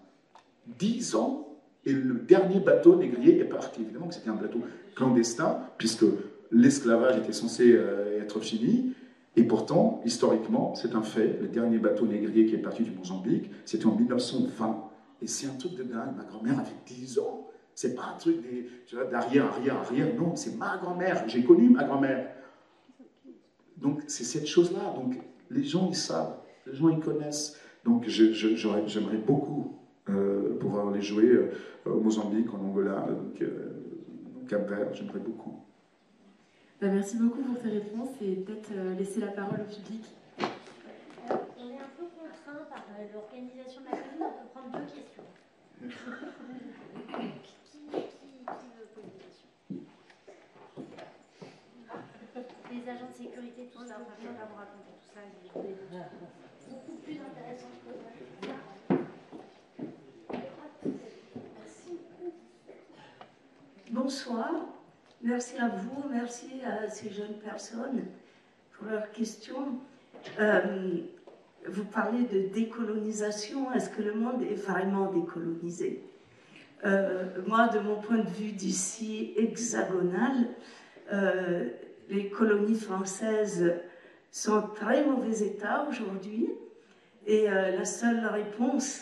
10 ans, et le dernier bateau négrier est parti. Évidemment que c'était un bateau clandestin, puisque l'esclavage était censé être fini, et pourtant, historiquement, c'est un fait, le dernier bateau négrier qui est parti du Mozambique, c'était en 1920. Et c'est un truc de dingue, ma grand-mère avait 10 ans. C'est pas un truc d'arrière, non, c'est ma grand-mère, j'ai connu ma grand-mère. Donc c'est cette chose-là, donc les gens ils savent, les gens ils connaissent. Donc j'aimerais beaucoup pouvoir les jouer au Mozambique, en Angola, au Cap-Vert, j'aimerais beaucoup. Merci beaucoup pour tes réponses, et peut-être laisser la parole au public. On est un peu contraint par l'organisation de la commune, on peut prendre 2 questions. Qui veut poser des questions? Les les agents de sécurité, tout ça. Enfin, je ne vais pas vous raconter tout ça. Beaucoup plus intéressant que ça. Bonsoir, merci à vous, merci à ces jeunes personnes pour leurs questions. Vous parlez de décolonisation, est-ce que le monde est vraiment décolonisé? Moi, de mon point de vue d'ici hexagonal, les colonies françaises sont en très mauvais état aujourd'hui et la seule réponse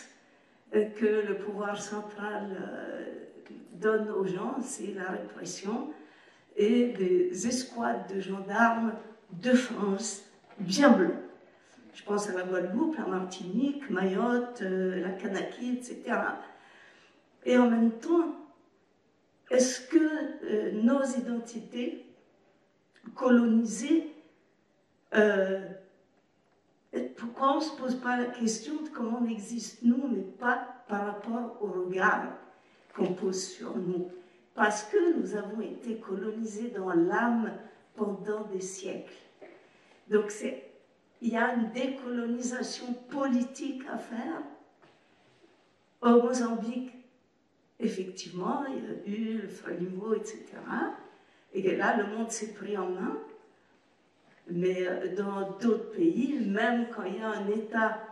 que le pouvoir central donne aux gens, c'est la répression et des escouades de gendarmes de France bien blancs. Je pense à la Guadeloupe, la Martinique, Mayotte, la Kanaky, etc. Et en même temps, est-ce que nos identités colonisées, pourquoi on ne se pose pas la question de comment on existe nous, mais pas par rapport au regard qu'on pose sur nous? Parce que nous avons été colonisés dans l'âme pendant des siècles. Donc il y a une décolonisation politique à faire. Au Mozambique, effectivement, il y a eu le Frelimo, etc. Et là, le monde s'est pris en main. Mais dans d'autres pays, même quand il y a un État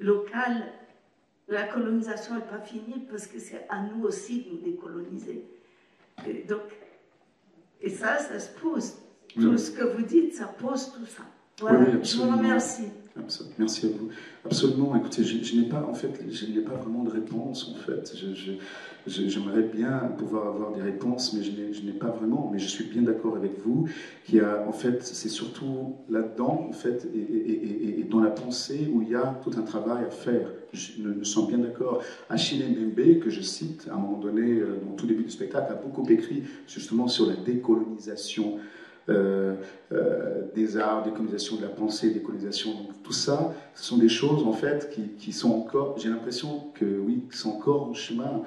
local, la colonisation n'est pas finie parce que c'est à nous aussi de nous décoloniser. Et ça se pose. Tout ce que vous dites, ça pose tout ça. Voilà, oui, je vous remercie. Merci à vous. Absolument. Écoutez, je n'ai pas vraiment de réponse en fait. J'aimerais bien pouvoir avoir des réponses, mais je n'ai pas vraiment. Mais je suis bien d'accord avec vous qu'il y a, en fait, c'est surtout là-dedans, en fait, et dans la pensée où il y a tout un travail à faire. Je me sens bien d'accord. Achille Mbembe, que je cite à un moment donné, dans tout début du spectacle, a beaucoup écrit justement sur la décolonisation. Des arts, décolonisation de la pensée, décolonisation, donc tout ça, ce sont des choses en fait qui sont encore, j'ai l'impression que oui, qui sont encore en chemin.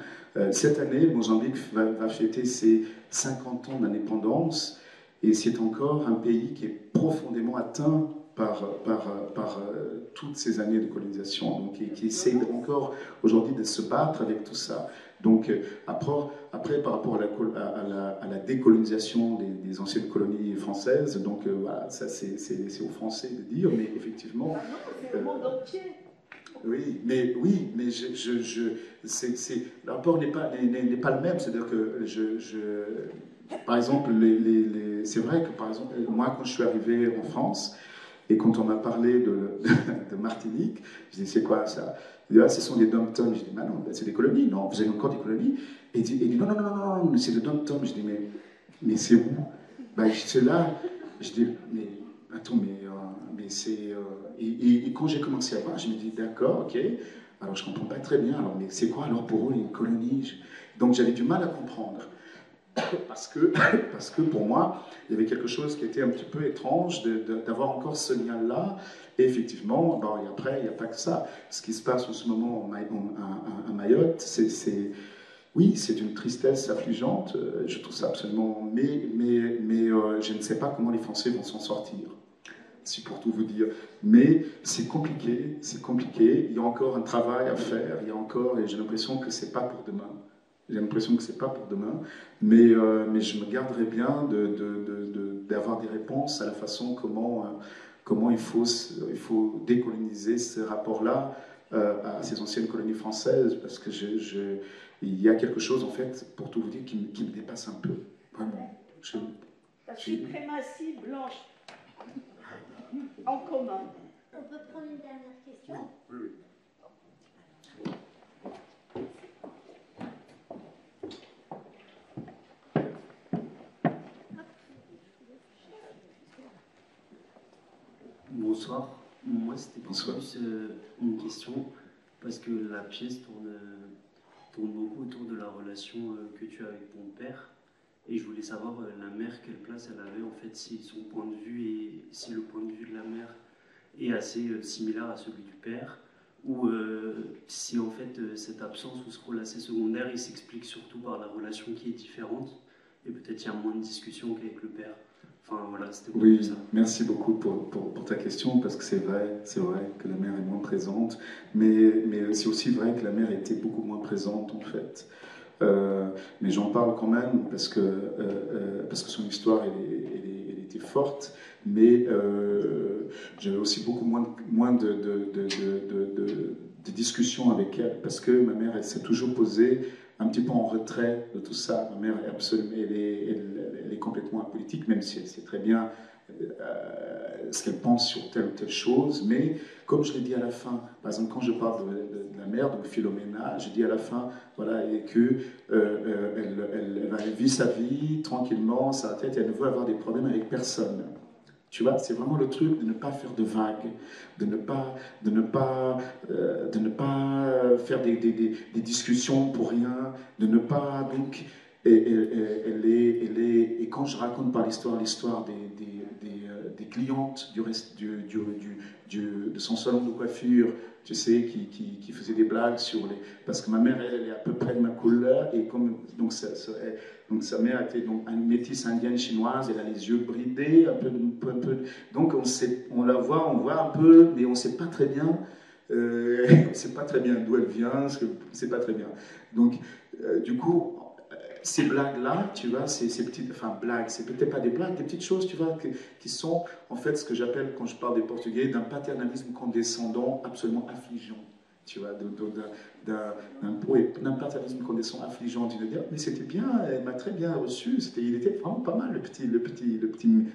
Cette année, le Mozambique va fêter ses 50 ans d'indépendance et c'est encore un pays qui est profondément atteint par toutes ces années de colonisation, donc, et qui essaie encore aujourd'hui de se battre avec tout ça. Donc après par rapport à la décolonisation des anciennes colonies françaises, donc voilà, ça c'est aux Français de dire, mais effectivement... Ah non, c'est le monde entier. Oui, mais le rapport n'est pas le même, c'est-à-dire que par exemple, c'est vrai que par exemple, moi quand je suis arrivé en France, et quand on m'a parlé de Martinique, je dis c'est quoi ça? Il dit, ah, ce sont des dom-toms. Je dis, bah non, c'est des colonies. Non, vous avez encore des colonies? Et il dit non, c'est des dom-toms. Je dis, mais c'est où? Ben, c'est là. Je dis, mais attends, mais c'est. Et quand j'ai commencé à voir, je me dis, d'accord, ok. Alors je ne comprends pas très bien. Alors, mais c'est quoi alors pour eux une colonie? Donc j'avais du mal à comprendre. Parce que pour moi, il y avait quelque chose qui était un petit peu étrange d'avoir encore ce lien-là. Et effectivement, bon, et après, il n'y a pas que ça. Ce qui se passe en ce moment à Mayotte, oui, c'est une tristesse affligeante. Je trouve ça absolument... Mais je ne sais pas comment les Français vont s'en sortir. C'est pour tout vous dire. Mais c'est compliqué, c'est compliqué. Il y a encore un travail à faire. Il y a encore... Et j'ai l'impression que ce n'est pas pour demain. J'ai l'impression que ce n'est pas pour demain, mais je me garderai bien d'avoir des réponses à la façon comment il faut décoloniser ce rapport-là à ces anciennes colonies françaises, parce que il y a quelque chose, en fait, pour tout vous dire, qui me dépasse un peu. Vraiment. La suprématie blanche en commun. On peut prendre une dernière question? Oui. Bonsoir. Moi, c'était plus une question, parce que la pièce tourne beaucoup autour de la relation que tu as avec ton père. Et je voulais savoir, la mère, quelle place elle avait, en fait, si son point de vue et si le point de vue de la mère est assez similaire à celui du père, ou si, en fait, cette absence ou ce rôle assez secondaire, il s'explique surtout par la relation qui est différente, et peut-être il y a moins de discussion qu'avec le père. Enfin voilà, c'était Oui, ça. merci beaucoup pour ta question, parce que c'est vrai que la mère est moins présente, mais c'est aussi vrai que la mère était beaucoup moins présente en fait. Mais j'en parle quand même parce que son histoire, elle était forte, mais j'avais aussi beaucoup moins de discussions avec elle, parce que ma mère, elle s'est toujours posée un petit peu en retrait de tout ça. Ma mère, elle est complètement apolitique, même si elle sait très bien ce qu'elle pense sur telle ou telle chose, mais comme je l'ai dit à la fin, par exemple quand je parle de la mère, donc Philomena, je dis à la fin, voilà, et que elle vit sa vie tranquillement, sa tête, elle ne veut avoir des problèmes avec personne. Tu vois, c'est vraiment le truc de ne pas faire de vagues, de ne pas faire des discussions pour rien, de ne pas donc. Et quand je raconte par l'histoire des clientes de son salon de coiffure, tu sais, qui faisait des blagues sur les... Parce que ma mère, elle est à peu près de ma couleur, et donc sa mère était donc une métisse indienne chinoise, elle a les yeux bridés, un peu, donc on la voit, on voit un peu, mais on ne sait pas très bien, on sait pas très bien d'où elle vient, c'est pas très bien. Donc, du coup, ces blagues-là, tu vois, ces petites, enfin blagues, c'est peut-être pas des blagues, des petites choses, tu vois, qui sont en fait ce que j'appelle, quand je parle des Portugais, d'un paternalisme condescendant absolument affligeant. Tu vois, d'un paternalisme condescendant affligeant, tu veux dire, mais c'était bien, elle m'a très bien reçu, il était vraiment pas mal, le petit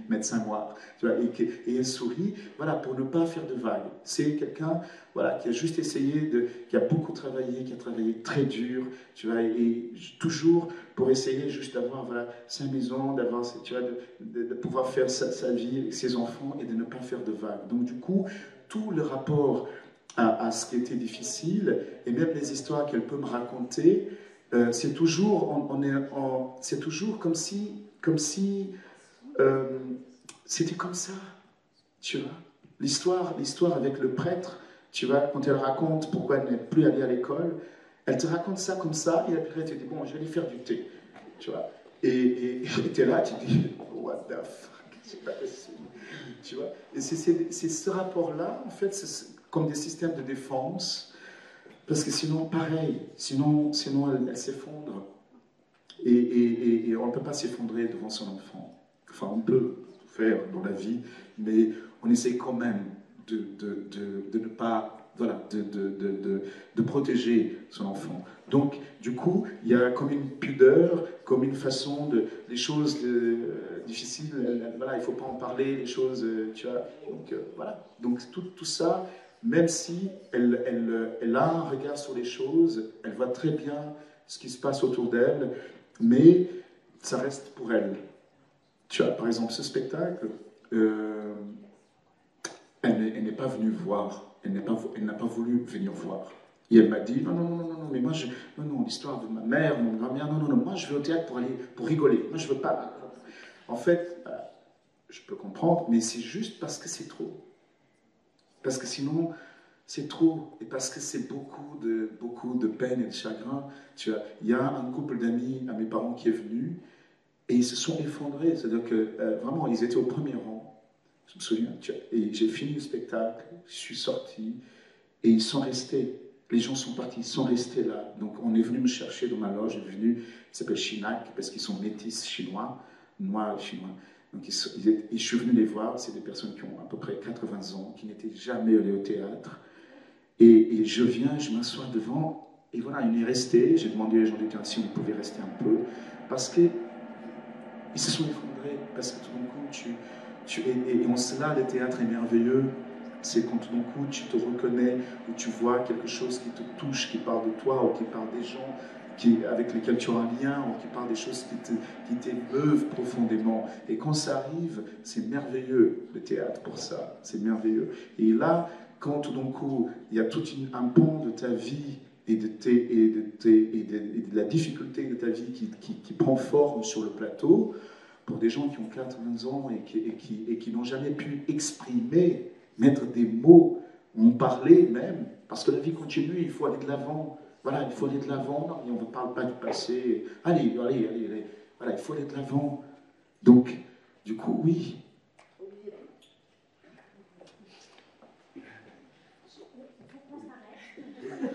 médecin noir, tu vois, et elle sourit, voilà, pour ne pas faire de vagues. C'est quelqu'un, voilà, qui a juste essayé qui a beaucoup travaillé, qui a travaillé très dur, tu vois, et toujours pour essayer juste d'avoir, voilà, sa maison, d'avoir, tu vois, de pouvoir faire sa vie avec ses enfants et de ne pas faire de vagues. Donc du coup, tout le rapport à ce qui était difficile, et même les histoires qu'elle peut me raconter, c'est toujours, c'est toujours comme si c'était comme ça, tu vois. L'histoire avec le prêtre, tu vois, quand elle raconte pourquoi elle n'est plus allée à l'école, elle te raconte ça comme ça, et après elle te dit, bon, je vais aller faire du thé, tu vois. Et tu es là, tu te dis, what the fuck, c'est pas possible, tu vois. Et c'est ce rapport-là, en fait, comme des systèmes de défense, parce que sinon, pareil, sinon elle s'effondre. Et on ne peut pas s'effondrer devant son enfant. Enfin, on peut tout faire dans la vie, mais on essaie quand même de ne pas, voilà, de protéger son enfant. Donc, du coup, il y a comme une pudeur, comme une façon les choses difficiles, voilà, il ne faut pas en parler, les choses, tu vois. Donc, voilà. Donc, tout ça, même si elle a un regard sur les choses, elle voit très bien ce qui se passe autour d'elle, mais ça reste pour elle. Tu vois, par exemple, ce spectacle, elle n'est pas venue voir, elle n'a pas voulu venir voir. Et elle m'a dit, non, mais moi, non, l'histoire de ma mère, mon grand-mère, non, moi, je vais au théâtre pour rigoler. Moi, je veux pas. En fait, je peux comprendre, mais c'est juste parce que c'est trop. Parce que sinon, c'est trop, et parce que c'est beaucoup de peine et de chagrin. Tu vois, il y a un couple d'amis à mes parents qui est venu, et ils se sont effondrés. C'est-à-dire que vraiment, ils étaient au premier rang. Je me souviens, tu vois, et j'ai fini le spectacle, je suis sorti, et ils sont restés. Les gens sont partis, ils sont restés là. Donc on est venu me chercher dans ma loge, il s'appelle Chinak, parce qu'ils sont métis chinois, noirs chinois. Donc je suis venu les voir, c'est des personnes qui ont à peu près 80 ans, qui n'étaient jamais allées au théâtre. Et je viens, je m'assois devant, et voilà, il est resté. J'ai demandé aux gens du théâtre si on pouvait rester un peu, parce qu'ils se sont effondrés, parce que tout d'un coup, et en cela, le théâtre est merveilleux. C'est quand tout d'un coup, tu te reconnais, ou tu vois quelque chose qui te touche, qui parle de toi, ou qui parle des gens avec lesquels tu as un lien, ou qui parle des choses qui t'émeuvent profondément. Et quand ça arrive, c'est merveilleux, le théâtre, pour ça. C'est merveilleux. Et là, quand tout d'un coup, il y a tout un pan de ta vie et de la difficulté de ta vie qui prend forme sur le plateau, pour des gens qui ont 80 ans et qui n'ont jamais pu exprimer, mettre des mots, en parler même, parce que la vie continue, il faut aller de l'avant. Voilà, il faut aller de l'avant, non, mais on ne parle pas du passé. Allez, voilà, il faut aller de l'avant. Donc, Du coup, oui. Il faut qu'on s'arrête.